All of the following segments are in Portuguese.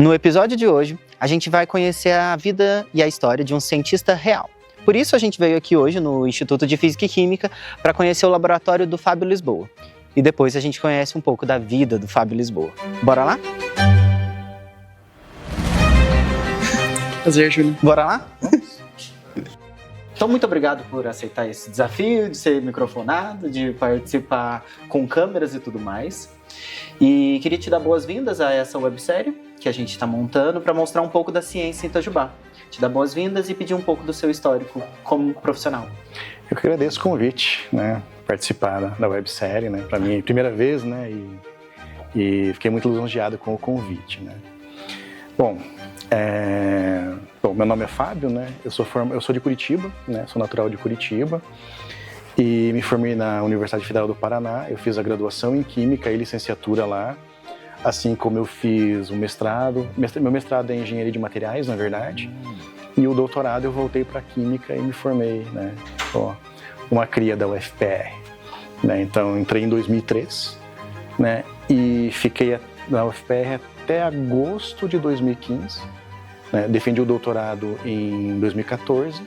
No episódio de hoje, a gente vai conhecer a vida e a história de um cientista real. Por isso a gente veio aqui hoje no Instituto de Física e Química para conhecer o laboratório do Fábio Lisboa. E depois a gente conhece um pouco da vida do Fábio Lisboa. Bora lá? Prazer, Júlio. Bora lá? Então, muito obrigado por aceitar esse desafio de ser microfonado, de participar com câmeras e tudo mais. E queria te dar boas-vindas a essa websérie que a gente está montando para mostrar um pouco da ciência em Itajubá. Te dar boas-vindas e pedir um pouco do seu histórico como profissional. Eu que agradeço o convite, né? Participar da websérie, né? Para mim, primeira vez, né? E fiquei muito lisonjeado com o convite, né? Bom, meu nome é Fábio, né? Eu sou de Curitiba, né? Sou natural de Curitiba e me formei na Universidade Federal do Paraná. Eu fiz a graduação em Química e licenciatura lá, assim como eu fiz o mestrado. Meu mestrado é em Engenharia de Materiais, na verdade, e o doutorado eu voltei para Química e me formei, né? Uma cria da UFPR, né? Então entrei em 2003, né? E fiquei na UFPR até agosto de 2015. Né, defendi o doutorado em 2014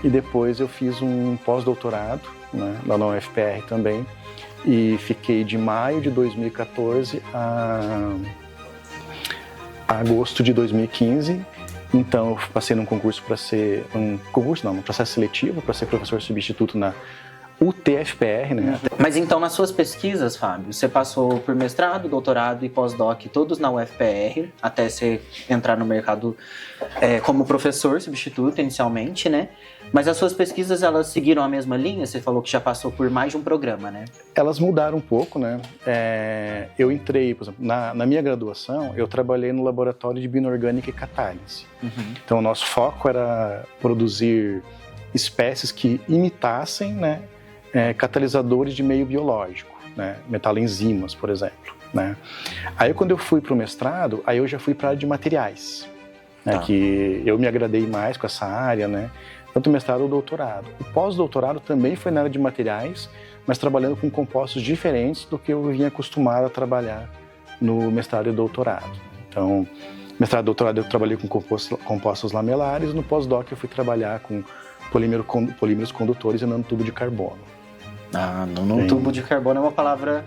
e depois eu fiz um pós-doutorado, né, lá na UFPR também, e fiquei de maio de 2014 a agosto de 2015. Então eu passei num concurso para ser num processo seletivo para ser professor substituto na UTFPR, né? Mas então, nas suas pesquisas, Fábio, você passou por mestrado, doutorado e pós-doc, todos na UFPR, até você entrar no mercado como professor substituto inicialmente, né? Mas as suas pesquisas, elas seguiram a mesma linha? Você falou que já passou por mais de um programa, né? Elas mudaram um pouco, né? Eu entrei, por exemplo, na minha graduação, eu trabalhei no laboratório de bioinorgânica e catálise. Uhum. Então, o nosso foco era produzir espécies que imitassem, né, catalisadores de meio biológico, né, metaloenzimas, por exemplo, né. Aí quando eu fui para o mestrado, aí eu já fui para a área de materiais, né, que eu me agradei mais com essa área, né, tanto o mestrado ou o doutorado. O pós-doutorado também foi na área de materiais, mas trabalhando com compostos diferentes do que eu vinha acostumado a trabalhar no mestrado e doutorado. Então, mestrado e doutorado eu trabalhei com compostos lamelares, no pós-doc eu fui trabalhar com polímeros condutores e nanotubo de carbono. Nanotubo de carbono é uma palavra...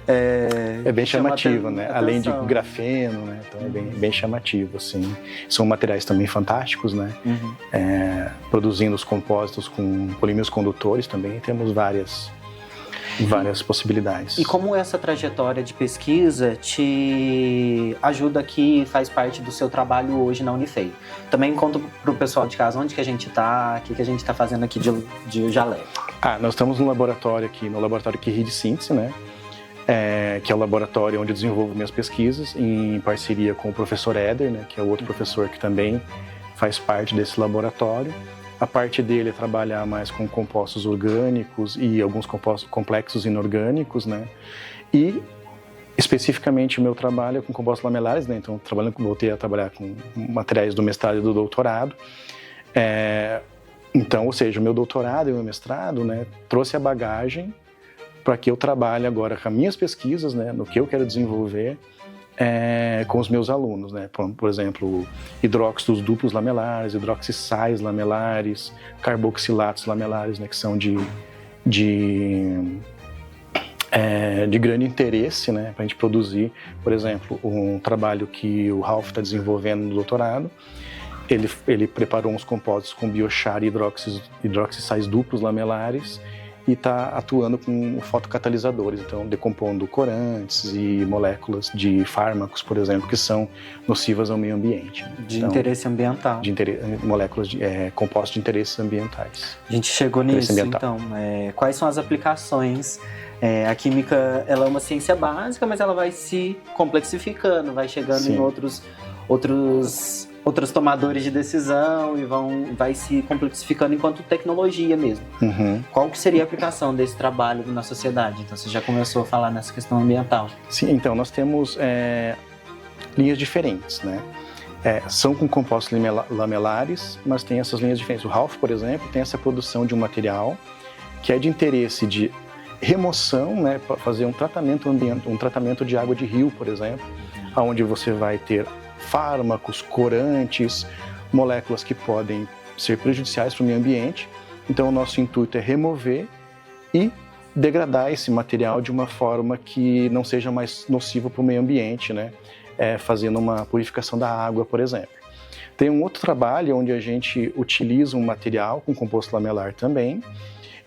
É bem chamativa, né? Além de grafeno, né? Então é bem chamativo, assim. São materiais também fantásticos, né? Uhum. Produzindo os compósitos com polímeros condutores também, temos várias possibilidades. E como essa trajetória de pesquisa te ajuda aqui e faz parte do seu trabalho hoje na Unifei? Também conta para o pessoal de casa onde que a gente está, o que a gente está fazendo aqui de Jalé. Nós estamos no laboratório Curie de Síntese, né? Que é o laboratório onde eu desenvolvo minhas pesquisas, em parceria com o professor Éder, né? Que é o outro professor que também faz parte desse laboratório. A parte dele é trabalhar mais com compostos orgânicos e alguns compostos complexos inorgânicos, né? E, especificamente, o meu trabalho é com compostos lamelares, né? Então, voltei a trabalhar com materiais do mestrado e do doutorado. Então, ou seja, o meu doutorado e o meu mestrado, né, trouxe a bagagem para que eu trabalhe agora com as minhas pesquisas, né, no que eu quero desenvolver, com os meus alunos, né? Por exemplo, hidróxidos duplos lamelares, hidroxissais lamelares, carboxilatos lamelares, né? Que são de grande interesse, né? Para a gente produzir, por exemplo, um trabalho que o Ralph está desenvolvendo no doutorado. Ele preparou uns compósitos com biochar e hidroxissais duplos lamelares e está atuando com fotocatalisadores, então decompondo corantes e moléculas de fármacos, por exemplo, que são nocivas ao meio ambiente. De interesse ambiental. Moléculas compostos de interesses ambientais. A gente chegou nisso, então. Quais são as aplicações? A química, ela é uma ciência básica, mas ela vai se complexificando, vai chegando em outros tomadores de decisão e vai se complexificando enquanto tecnologia mesmo. Uhum. Qual que seria a aplicação desse trabalho na sociedade? Então, você já começou a falar nessa questão ambiental. Sim, então, nós temos linhas diferentes, né? São com compostos lamelares, mas tem essas linhas diferentes. O Ralph, por exemplo, tem essa produção de um material que é de interesse de remoção, né, para fazer um tratamento de água de rio, por exemplo, onde você vai ter fármacos, corantes, moléculas que podem ser prejudiciais para o meio ambiente. Então o nosso intuito é remover e degradar esse material de uma forma que não seja mais nocivo para o meio ambiente, né? Fazendo uma purificação da água, por exemplo. Tem um outro trabalho onde a gente utiliza um material com composto lamelar também,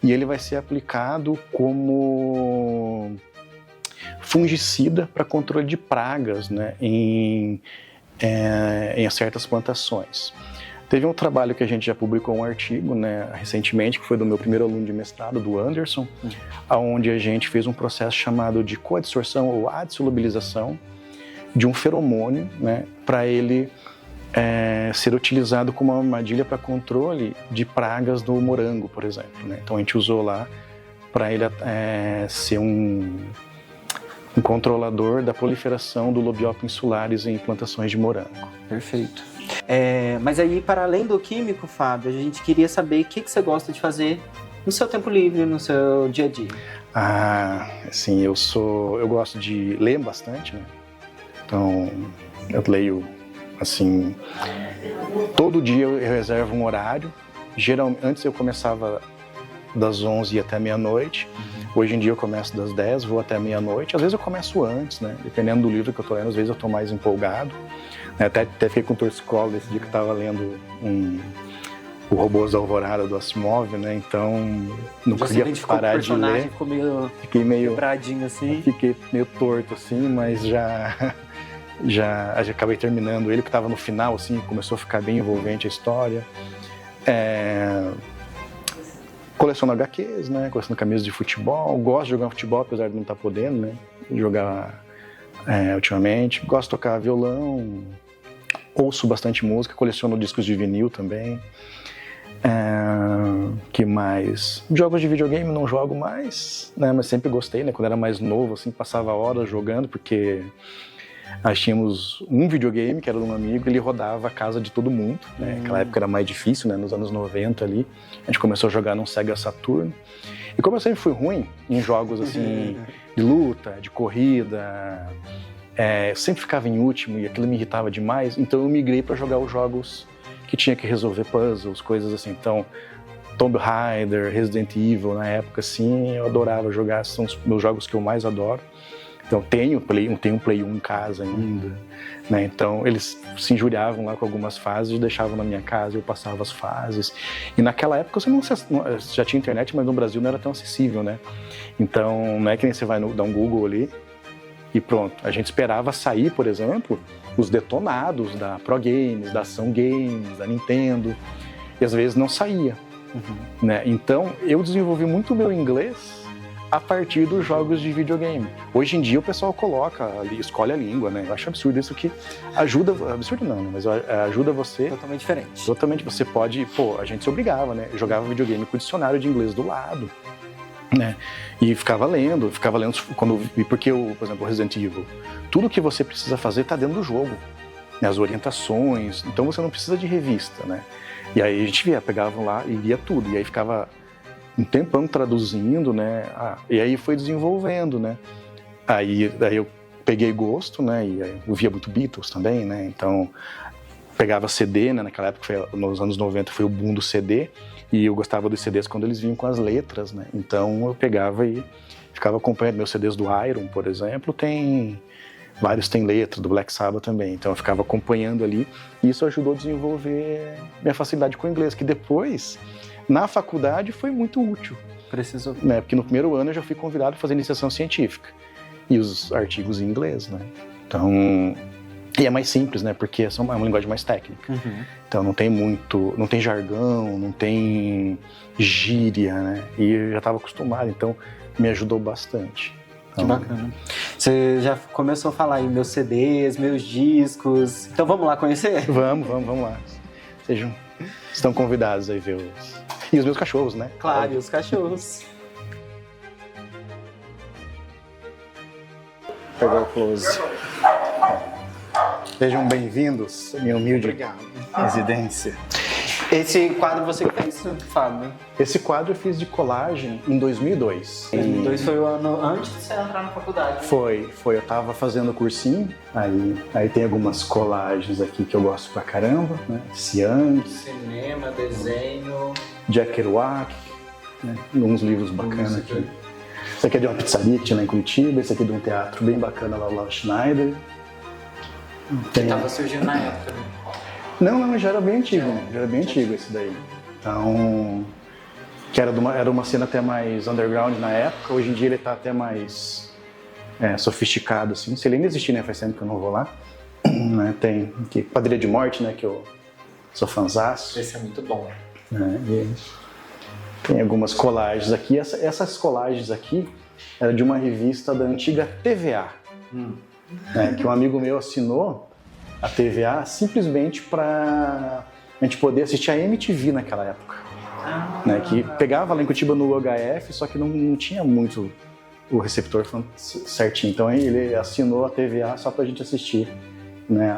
e ele vai ser aplicado como fungicida para controle de pragas, né, em certas plantações. Teve um trabalho que a gente já publicou um artigo, né, recentemente, que foi do meu primeiro aluno de mestrado, do Anderson, onde a gente fez um processo chamado de coadsorção ou adsolubilização de um feromônio, né, para ele ser utilizado como uma armadilha para controle de pragas do morango, por exemplo, né? Então a gente usou lá para ele ser um controlador da proliferação do Lobiopia insularis em plantações de morango. Perfeito. Mas aí, para além do químico, Fábio, a gente queria saber o que você gosta de fazer no seu tempo livre, no seu dia a dia. Assim, eu gosto de ler bastante, né? Então, eu leio, assim, todo dia eu reservo um horário. Geralmente, antes eu começava das 11 até meia-noite. Hoje em dia eu começo das 10, vou até meia-noite. Às vezes eu começo antes, né? Dependendo do livro que eu tô lendo, às vezes eu tô mais empolgado. Até fiquei com torcicolo esse dia que eu tava lendo o Robôs da Alvorada, do Asimov, né? Então não conseguia parar de ler. Fiquei meio quebradinho assim. Fiquei meio torto assim, mas já acabei terminando ele, que estava no final, assim, começou a ficar bem envolvente a história. Coleciono HQs, né? Coleciono camisas de futebol. Gosto de jogar futebol, apesar de não estar podendo, né? Jogar ultimamente. Gosto de tocar violão. Ouço bastante música. Coleciono discos de vinil também. Que mais? Jogos de videogame não jogo mais, né? Mas sempre gostei, né? Quando era mais novo, assim, passava horas jogando, porque nós tínhamos um videogame que era de um amigo, ele rodava a casa de todo mundo, né? Naquela época era mais difícil, né? Nos anos 90 ali, a gente começou a jogar num Sega Saturn. E como eu sempre fui ruim em jogos assim de luta, de corrida, eu sempre ficava em último e aquilo me irritava demais, então eu migrei para jogar os jogos que tinha que resolver puzzles, coisas assim. Então, Tomb Raider, Resident Evil, na época assim, eu adorava jogar, são os meus jogos que eu mais adoro. Então tenho um Play 1 em casa ainda, né? Então eles se injuriavam lá com algumas fases e deixavam na minha casa, eu passava as fases. E naquela época você já tinha internet, mas no Brasil não era tão acessível, né? Então não é que nem você vai dar um Google ali e pronto. A gente esperava sair, por exemplo, os detonados da Pro Games, da Ação Games, da Nintendo, e às vezes não saía, né? Então eu desenvolvi muito o meu inglês a partir dos jogos de videogame. Hoje em dia o pessoal coloca ali, escolhe a língua, né? Eu acho absurdo isso, que ajuda, absurdo não, mas ajuda você. Totalmente diferente. Totalmente, você pode, a gente se obrigava, né? Eu jogava videogame com o dicionário de inglês do lado, né? E ficava lendo porque por exemplo, o Resident Evil, tudo que você precisa fazer está dentro do jogo, né? As orientações, então você não precisa de revista, né? E aí a gente pegava lá e lia tudo, e aí ficava um tempão traduzindo, né? E aí foi desenvolvendo, né? Daí eu peguei gosto, né? E eu via muito Beatles também, né? Então pegava CD, né? Naquela época, nos anos 90, foi o boom do CD, e eu gostava dos CDs quando eles vinham com as letras, né? Então eu pegava e ficava acompanhando. Meus CDs do Iron, por exemplo, vários têm letra, do Black Sabbath também. Então eu ficava acompanhando ali, e isso ajudou a desenvolver minha facilidade com o inglês, que depois, na faculdade, foi muito útil. Precisou. Né? Porque no primeiro ano eu já fui convidado a fazer iniciação científica. E os artigos em inglês, né? Então, e é mais simples, né? Porque é uma linguagem mais técnica. Então não tem jargão, não tem gíria, né? E eu já estava acostumado, então me ajudou bastante. Que bacana. Você já começou a falar aí meus CDs, meus discos. Então vamos lá conhecer? Vamos lá. Estão convidados aí ver E os meus cachorros, né? Claro, e os cachorros. Vou pegar o close. Sejam bem-vindos, minha humilde residência. Esse quadro você que fez, Fábio? Esse quadro eu fiz de colagem em 2002. 2002 foi o ano antes de você entrar na faculdade. Foi. Eu tava fazendo cursinho, aí tem algumas colagens aqui que eu gosto pra caramba, né? Cian, cinema, desenho, Jack Kerouac, né? Uns livros bacanas aqui. Esse aqui é de uma pizzaria que tinha lá em Curitiba, esse aqui é de um teatro bem bacana lá, o Laura Schneider. Que tava surgindo na época, né? Não, já era bem antigo, né? Já era bem antigo esse daí. Então, que era uma cena até mais underground na época, hoje em dia ele tá até mais sofisticado, assim. Se ele ainda existir, né? Faz tempo que eu não vou lá. Né? Tem aqui, Quadrilha de Morte, né? Que eu sou fanzaço. Esse é muito bom. E tem algumas colagens aqui. Essas colagens aqui eram de uma revista da antiga TVA. Que um amigo meu assinou a TVA simplesmente para a gente poder assistir a MTV naquela época. Né, que pegava lá em Curitiba no UHF, só que não tinha muito o receptor certinho. Então ele assinou a TVA só pra gente assistir, né,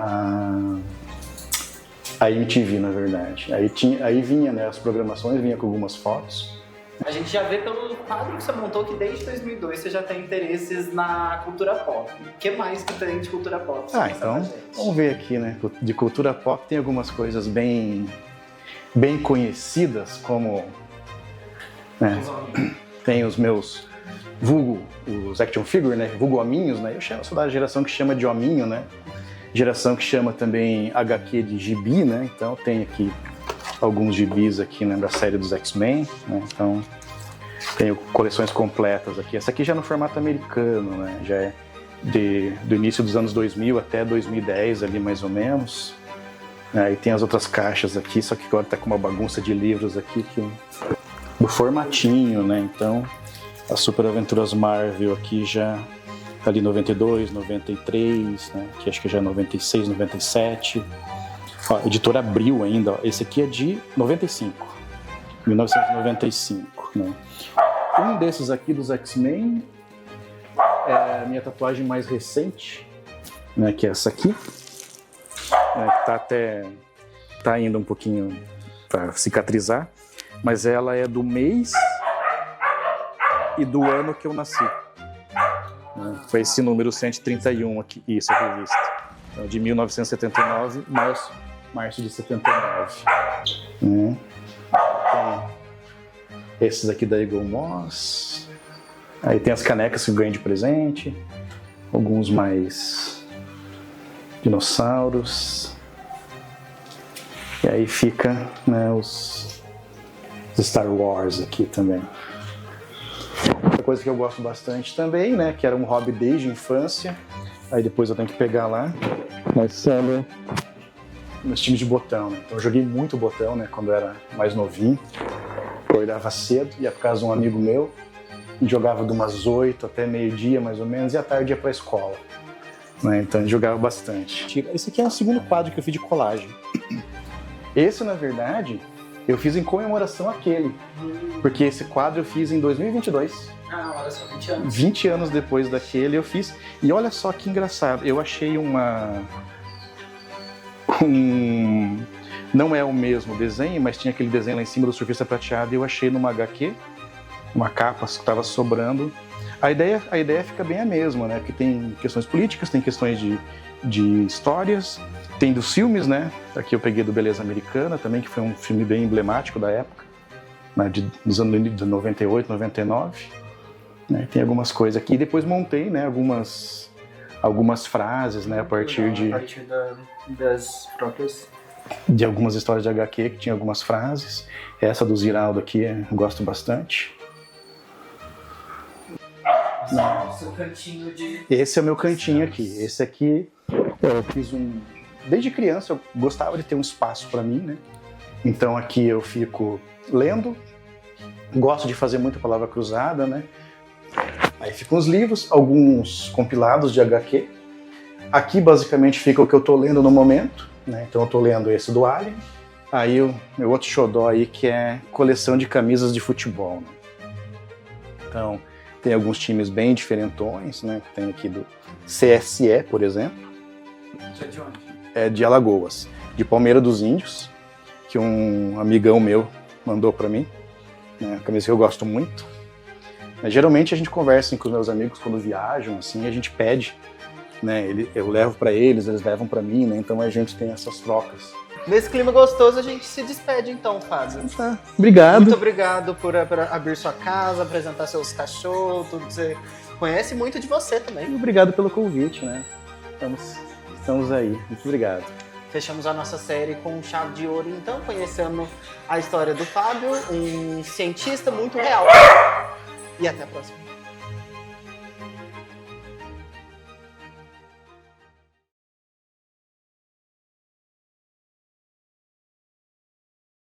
a MTV, na verdade. Aí vinha, né, as programações, vinha com algumas fotos. A gente já vê pelo quadro que você montou que desde 2002 você já tem interesses na cultura pop. O que mais que tem de cultura pop? Então, vamos ver aqui, né? De cultura pop tem algumas coisas bem conhecidas, como... Né, tem os meus vulgo, os action figure, né? Vulgo hominhos, né? Eu sou da geração que chama de hominho, né? Geração que chama também HQ de gibi, né? Então tem aqui alguns gibis aqui, né, da série dos X-Men, né? Então tenho coleções completas aqui. Essa aqui já é no formato americano, né? Já é do início dos anos 2000 até 2010 ali mais ou menos. Aí tem as outras caixas aqui, só que agora tá com uma bagunça de livros aqui do formatinho, né? Então as Super Aventuras Marvel aqui já tá ali 92, 93, né? Que acho que já é 96, 97. Ó, editora Abril ainda, ó. Esse aqui é de 1995, né? Um desses aqui dos X-Men é a minha tatuagem mais recente, né? Que é essa aqui, né, que tá ainda um pouquinho para cicatrizar, mas ela é do mês e do ano que eu nasci. Né? Foi esse número 131 aqui, isso, a revista. Então, de 1979, março de 79. Tem esses aqui da Eagle Moss. Aí tem as canecas que eu ganhei de presente. Alguns mais dinossauros. E aí fica, né, os Star Wars aqui também. Outra coisa que eu gosto bastante também, né, que era um hobby desde a infância. Aí depois eu tenho que pegar lá. Mas são meus times de botão, né? Então eu joguei muito botão, né, quando eu era mais novinho. Acordava cedo, ia pra casa de um amigo meu, e jogava de umas 8 até meio-dia, mais ou menos, e à tarde ia pra escola. Né? Então eu jogava bastante. Esse aqui é o segundo quadro que eu fiz de colagem. Esse, na verdade, eu fiz em comemoração àquele. Porque esse quadro eu fiz em 2022. Olha só, 20 anos. 20 anos depois daquele eu fiz. E olha só que engraçado, eu achei não é o mesmo desenho, mas tinha aquele desenho lá em cima do surfista prateado e eu achei numa HQ, uma capa que estava sobrando. A ideia fica bem a mesma, né? Porque tem questões políticas, tem questões de histórias, tem dos filmes, né? Aqui eu peguei do Beleza Americana também, que foi um filme bem emblemático da época, né? Dos anos de 98, 99. Né? Tem algumas coisas aqui. E depois montei, né, algumas frases, né, a partir das próprias... de algumas histórias de HQ que tinha algumas frases. Essa do Ziraldo aqui eu gosto bastante. Seu cantinho de... Esse é o meu cantinho aqui. Esse aqui eu fiz desde criança eu gostava de ter um espaço para mim, né? Então aqui eu fico lendo, gosto de fazer muita palavra cruzada, né? Aí ficam os livros, alguns compilados de HQ. Aqui basicamente fica o que eu tô lendo no momento, né? Então eu tô lendo esse do Alien. Aí o meu outro xodó aí que é coleção de camisas de futebol, né? Então tem alguns times bem diferentões, né? Tem aqui do CSE, por exemplo. De onde? É de Alagoas, de Palmeira dos Índios. que um amigão meu mandou para mim, né? Uma camisa que eu gosto muito. Mas, geralmente a gente conversa com os meus amigos quando viajam, assim, a gente pede, né? Eu levo para eles levam para mim, né? Então a gente tem essas trocas. Nesse clima gostoso, a gente se despede então, Fábio. Tá. Obrigado. Muito obrigado por abrir sua casa, apresentar seus cachorros, tudo que você conhece muito de você também. Obrigado pelo convite, né? Estamos aí. Muito obrigado. Fechamos a nossa série com chave de ouro, então, conhecendo a história do Fábio, um cientista muito real. E até a próxima.